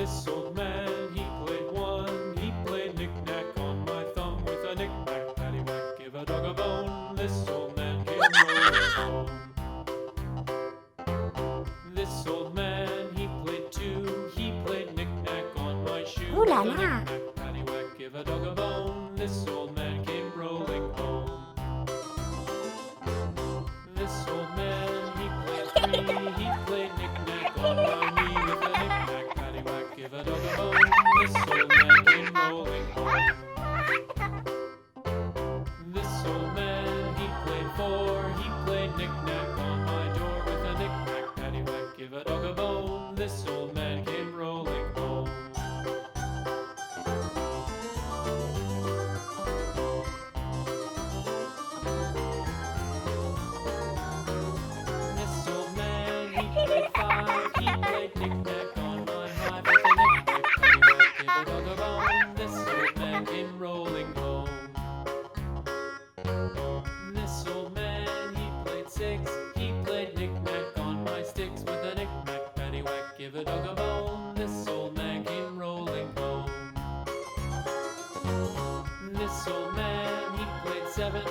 This old man, he played one. He played knick-knack on my thumb with a knick-knack, paddywhack, give a dog a bone. This old man came rolling home. This old man, he played two. He played knick-knack on my shoe. Ooh la with a la. knick-knack, paddywhack, give a dog a bone. This old man came rolling home. This old man, he played three. He played knick-knack on my knee with a knick-knack, paddywhack, give a dog a bone. This old man came rolling home. This old man, he played four. He played knick-knack on my door with a knick-knack, paddywhack, give a dog a bone. This old man came rolling home. This old man, he played five. He played knick-knack on my hive with a knick-knack, paddywhack, give a dog a bone. This old man came rolling home. This old man, he played six. He played knick-knack on my sticks with a knick-knack, paddywhack, give a dog a bone. This old man came rolling home. This old man, he played seven.